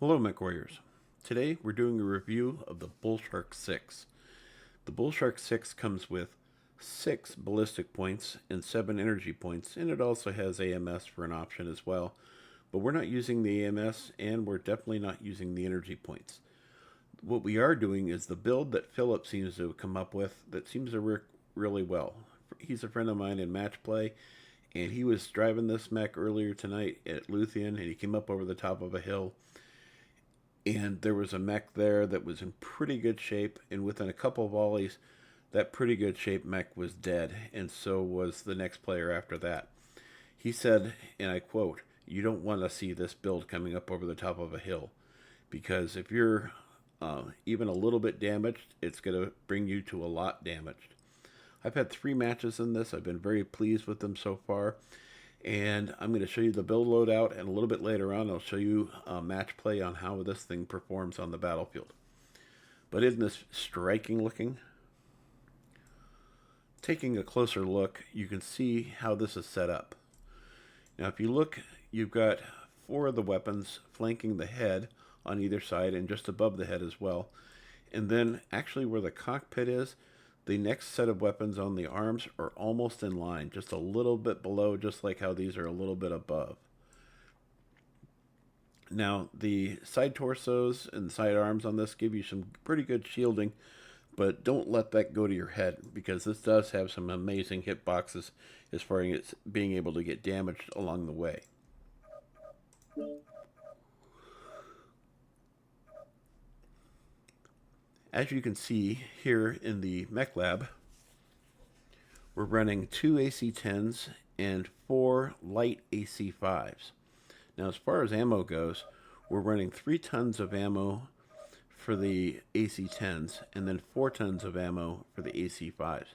Hello, Mechwarriors. Today we're doing a review of the Bullshark 6. The Bullshark 6 comes with 6 ballistic points and 7 energy points, and it also has AMS for an option as well. But we're not using the AMS, and we're definitely not using the energy points. What we are doing is the build that Philip seems to have come up with that seems to work really well. He's a friend of mine in match play, and he was driving this mech earlier tonight at Luthien, and he came up over the top of a hill. And there was a mech there that was in pretty good shape, and within a couple of volleys, that pretty good shape mech was dead, and so was the next player after that. He said, and I quote, "You don't want to see this build coming up over the top of a hill, because if you're even a little bit damaged, it's going to bring you to a lot damaged." I've had 3 matches in this. I've been very pleased with them so far. And I'm going to show you the build loadout, and a little bit later on I'll show you match play on how this thing performs on the battlefield. But isn't this striking looking? Taking a closer look, you can see how this is set up. Now if you look, you've got 4 of the weapons flanking the head on either side and just above the head as well. And then actually where the cockpit is, the next set of weapons on the arms are almost in line, just a little bit below, just like how these are a little bit above. Now, the side torsos and side arms on this give you some pretty good shielding, but don't let that go to your head, because this does have some amazing hitboxes as far as being able to get damaged along the way. As you can see here in the Mech Lab, we're running 2 AC-10s and 4 light AC-5s. Now as far as ammo goes, we're running 3 tons of ammo for the AC-10s and then 4 tons of ammo for the AC-5s.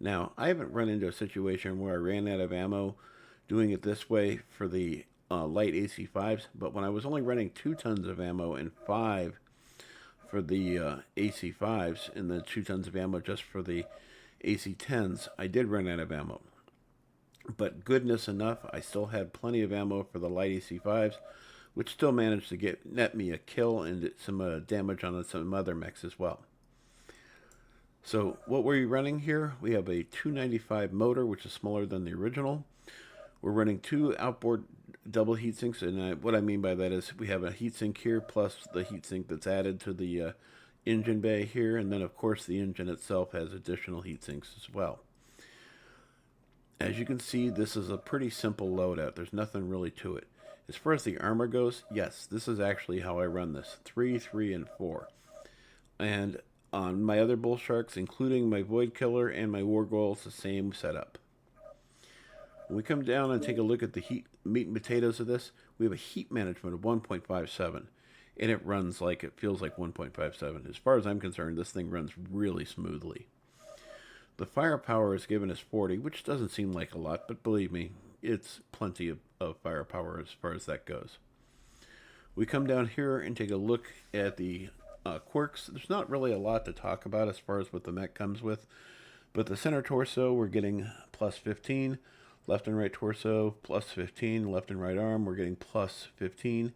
Now, I haven't run into a situation where I ran out of ammo doing it this way for the light AC-5s, but when I was only running 2 tons of ammo and 5 for the AC-5s and then 2 tons of ammo just for the AC-10s, I did run out of ammo. But goodness enough, I still had plenty of ammo for the light AC-5s, which still managed to net me a kill and some damage on some other mechs as well. So what were you running here? We have a 295 motor, which is smaller than the original. We're running 2 outboard double heatsinks, and what I mean by that is we have a heatsink here plus the heatsink that's added to the engine bay here, and then of course the engine itself has additional heatsinks as well. As you can see, this is a pretty simple loadout. There's nothing really to it. As far as the armor goes, yes, this is actually how I run this. 3, 3, and 4. And on my other bull sharks, including my Void Killer and my Wargoyle, it's the same setup. When we come down and take a look at the meat and potatoes of this, we have a heat management of 1.57, and it runs like it feels like 1.57. As far as I'm concerned, this thing runs really smoothly. The firepower is given as 40, which doesn't seem like a lot, but believe me, it's plenty of firepower as far as that goes. We come down here and take a look at the quirks. There's not really a lot to talk about as far as what the mech comes with, but the center torso, we're getting plus 15. Left and right torso, plus 15. Left and right arm, we're getting plus 15.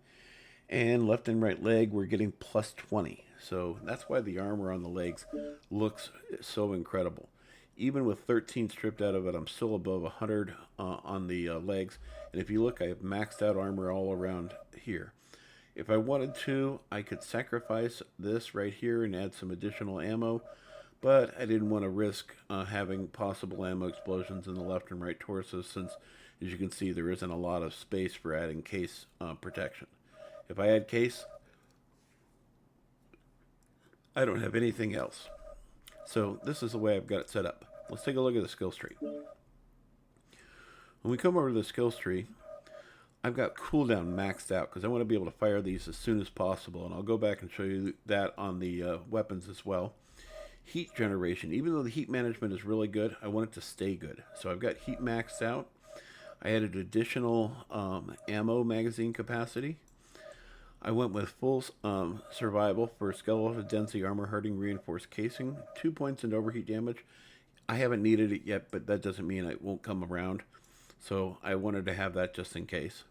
And left and right leg, we're getting plus 20. So that's why the armor on the legs looks so incredible. Even with 13 stripped out of it, I'm still above 100 on the legs. And if you look, I have maxed out armor all around here. If I wanted to, I could sacrifice this right here and add some additional ammo, but I didn't want to risk having possible ammo explosions in the left and right torso, since, as you can see, there isn't a lot of space for adding case protection. If I add case, I don't have anything else. So this is the way I've got it set up. Let's take a look at the skills tree. When we come over to the skills tree, I've got cooldown maxed out because I want to be able to fire these as soon as possible, and I'll go back and show you that on the weapons as well. Heat generation, even though the heat management is really good, I want it to stay good. So I've got heat maxed out. I added additional ammo magazine capacity. I went with full survival for skeletal density armor hardening reinforced casing, 2 points in overheat damage. I haven't needed it yet, but that doesn't mean it won't come around. So I wanted to have that just in case.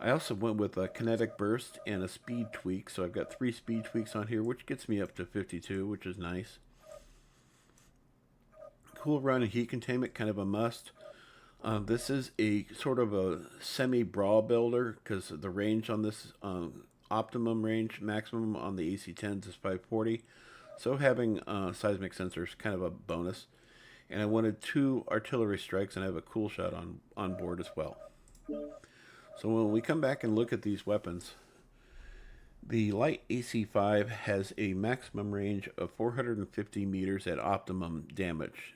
I also went with a kinetic burst and a speed tweak, so I've got 3 speed tweaks on here, which gets me up to 52, which is nice. Cool run and heat containment, kind of a must. This is a sort of a semi-brawl builder because the range on this, optimum range, maximum on the AC-10s is 540. So having seismic sensors kind of a bonus. And I wanted 2 artillery strikes, and I have a cool shot on board as well. So when we come back and look at these weapons, the light AC-5 has a maximum range of 450 meters at optimum damage.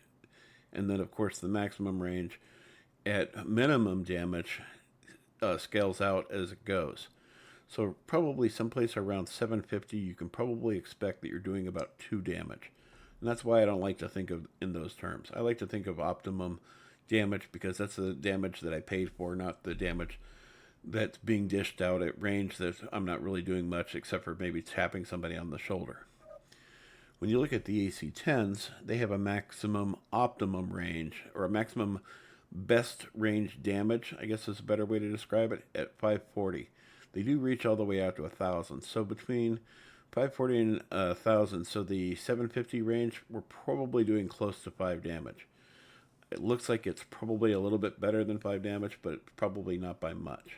And then, of course, the maximum range at minimum damage scales out as it goes. So probably someplace around 750, you can probably expect that you're doing about 2 damage. And that's why I don't like to think of in those terms. I like to think of optimum damage because that's the damage that I paid for, not the damage that's being dished out at range that I'm not really doing much except for maybe tapping somebody on the shoulder. When you look at the AC-10s, they have a maximum optimum range, or a maximum best range damage, I guess is a better way to describe it, at 540. They do reach all the way out to 1,000. So between 540 and 1,000, so the 750 range, we're probably doing close to 5 damage. It looks like it's probably a little bit better than 5 damage, but probably not by much.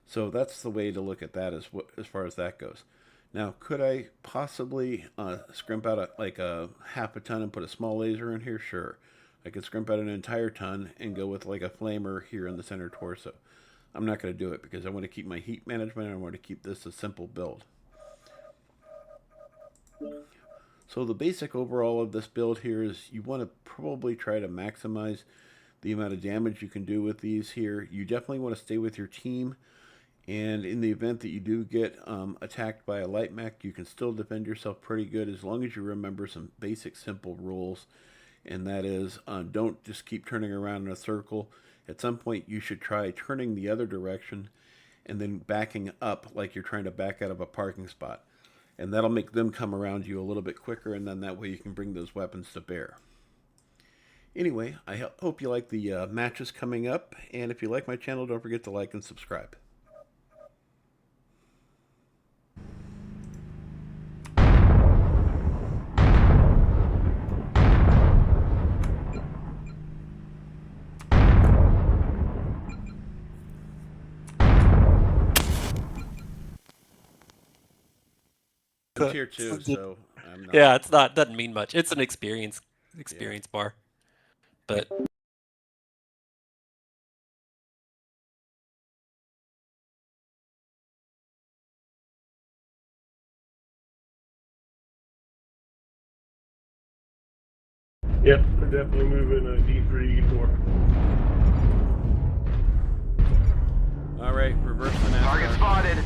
So that's the way to look at that as far as that goes. Now, could I possibly scrimp out like a half a ton and put a small laser in here? Sure. I could scrimp out an entire ton and go with like a flamer here in the center torso. I'm not going to do it because I want to keep my heat management and I want to keep this a simple build. So the basic overall of this build here is you want to probably try to maximize the amount of damage you can do with these here. You definitely want to stay with your team. And in the event that you do get attacked by a light mech, you can still defend yourself pretty good as long as you remember some basic simple rules. And that is, don't just keep turning around in a circle. At some point, you should try turning the other direction and then backing up like you're trying to back out of a parking spot. And that'll make them come around you a little bit quicker, and then that way you can bring those weapons to bear. Anyway, I hope you like the matches coming up. And if you like my channel, don't forget to like and subscribe. I'm tier 2, so I'm not. Yeah, doesn't mean much. It's an experience bar. But yep, we're definitely moving a D3, E4. Alright, reverse the NASCAR. Target spotted.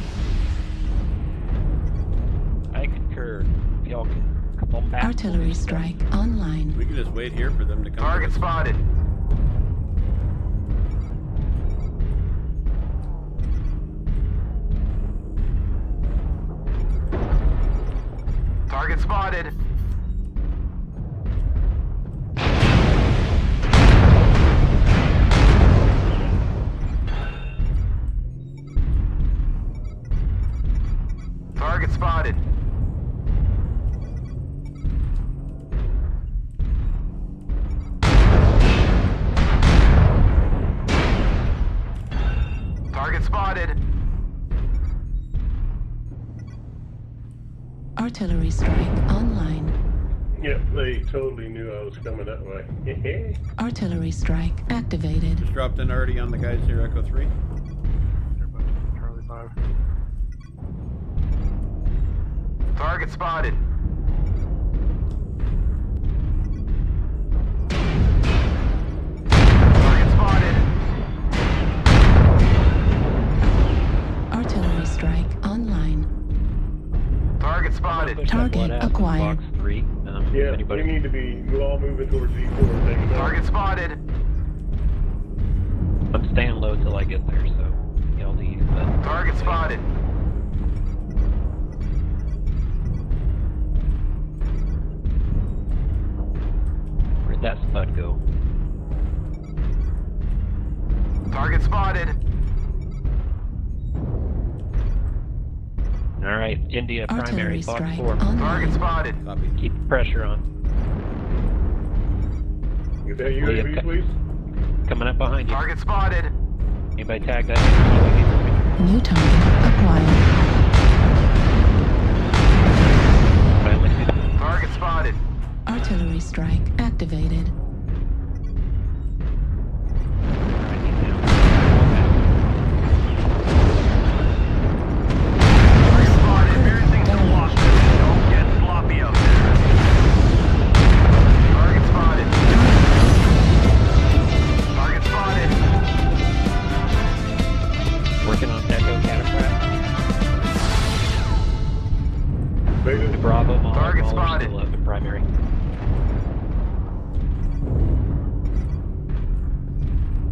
I concur. If y'all can come on back. Artillery strike online. We can just wait here for them to come. Target spotted. Target spotted. Target spotted. Target spotted. Artillery strike online. Yep, they totally knew I was coming that way. Artillery strike activated. Just dropped in already on the guys here, Echo 3. Charlie 5. Target spotted. Target spotted. Artillery strike online. Target spotted. Target acquired. Box 3. Yeah, Anybody? we need to be all moving towards E4. Taking Target spotted. I'm staying low till I get there, so y'all leave. But Target spotted. where'd that spud go? Target spotted. Alright, India primary, Artillery box strike 4. Target online. spotted. Copy. Keep the pressure on. Get that William, UAV, please. Coming up behind you. Target spotted. Anybody tag that? UAV? New target acquired. I only see the Target spotted. Artillery strike activated. Alright, he's down. Target spotted. Experiencing some losses. Don't get sloppy out there. Target spotted. Target spotted. Working on Echo Catapult. Beta. The Bravo model. Target All are spotted. still up in primary.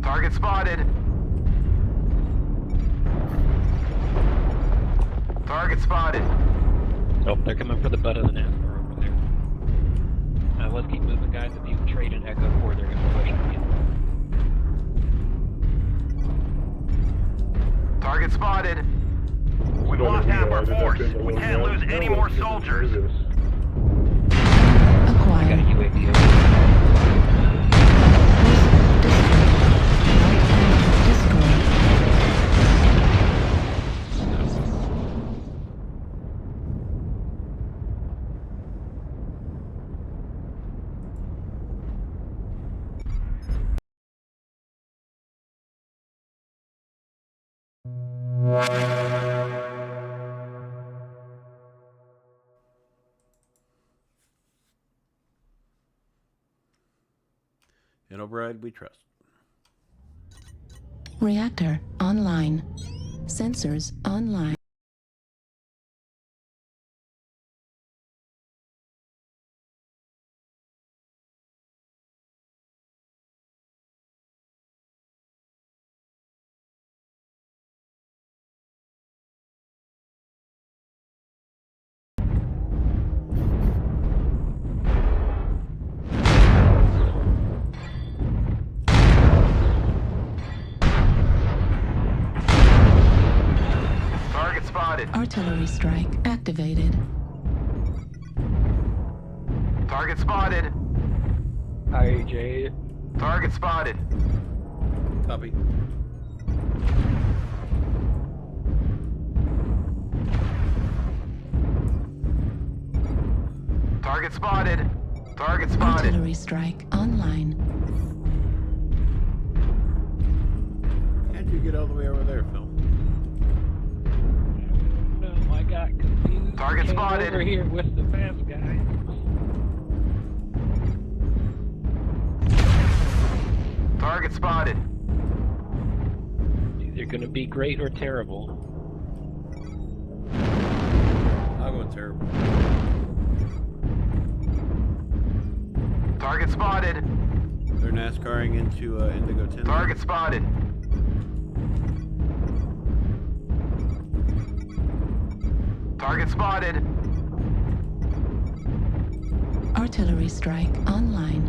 Target spotted. Target spotted. Oh, they're coming for the butt of the NASCAR over there. Let's keep moving, guys. If you trade an Echo 4, they're going to push again. Target spotted. We've Gonna lost be half our divided up force. into We one can't round. lose any Now more let's get soldiers. through this. I got a Acquired. UAV over there. Destroyed. In O'Brien, we trust. Reactor online. Sensors online. Target spotted. Artillery strike activated. Target spotted. IJ. Target spotted. Copy. Target spotted. Target spotted. Artillery strike online. How'd you get all the way over there, Phil? No, I got confused. Target Came spotted. over here with the fast guy. Target spotted. It's either going to be great or terrible. I'll go terrible. Target spotted. They're NASCARing into Indigo 10. Target spotted. Target spotted. Artillery strike online.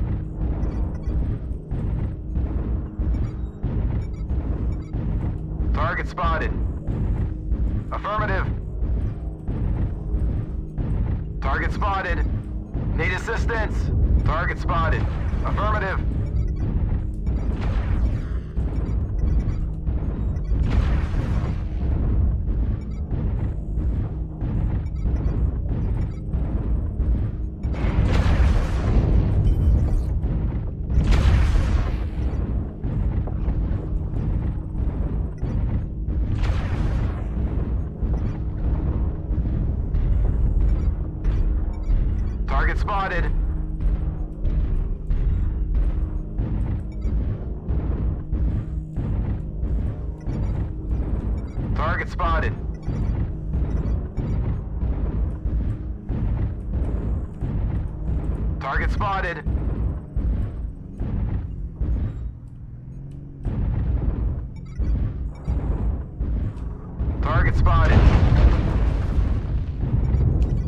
Target spotted. Affirmative. Target spotted. Need assistance. Target spotted. Affirmative. Target spotted. Target spotted. Target spotted. Target spotted.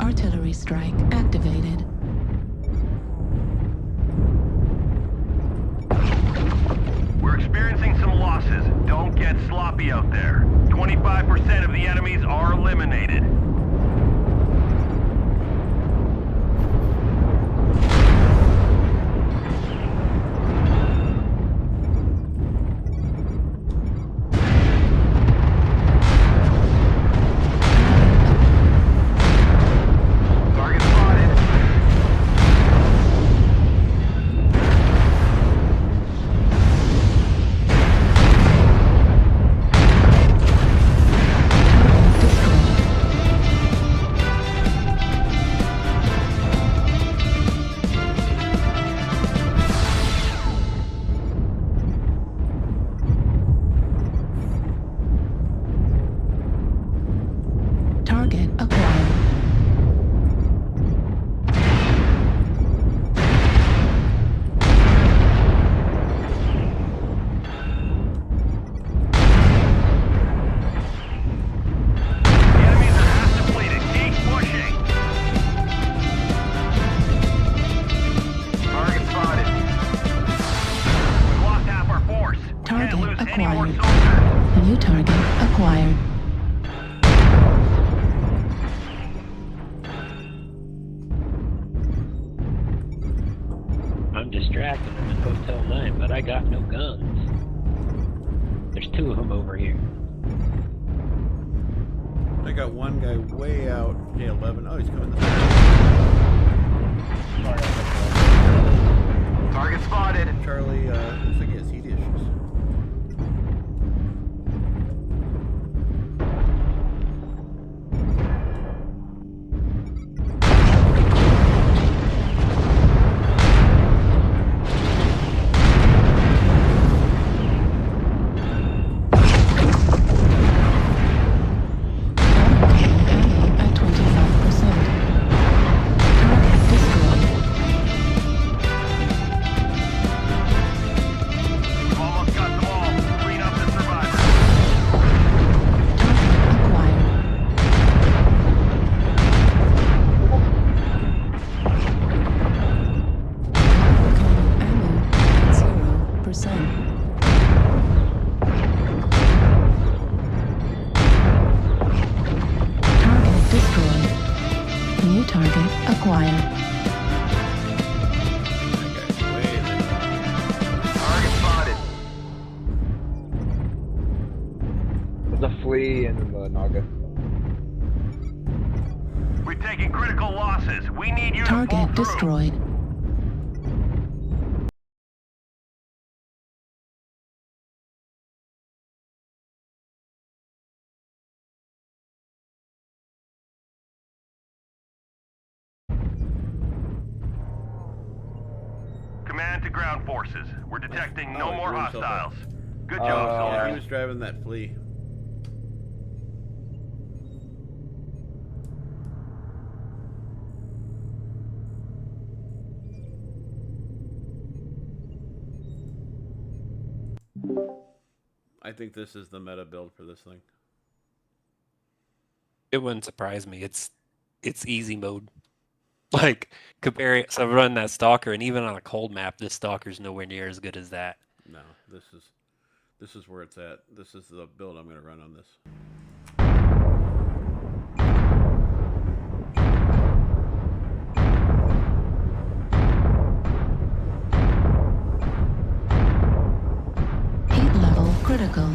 Artillery strike activated. We're experiencing some losses. Don't get sloppy out there. 25% of the enemies are eliminated. got one guy way out. Okay, 11. Oh, he's coming this way. Target spotted. Charlie, looks like he has heat issues. At 25%. Target destroyed. We've almost got them all. Clean up the survivors. Target acquired. Ammo at 0%. Target destroyed. New target acquired. That guy's way there. Target spotted. The flea and the naga. We're taking critical losses. We need you to pull Target through. destroyed. Command to ground forces. We're detecting no Oh, he more blew himself up. hostiles. Good job, Yeah, soldiers. he was driving that flea. I think this is the meta build for this thing. It wouldn't surprise me. It's easy mode. Like compare it. So I run that stalker, and even on a cold map, this stalker's nowhere near as good as that. No, this is where it's at. This is the build I'm going to run on this. Heat level critical.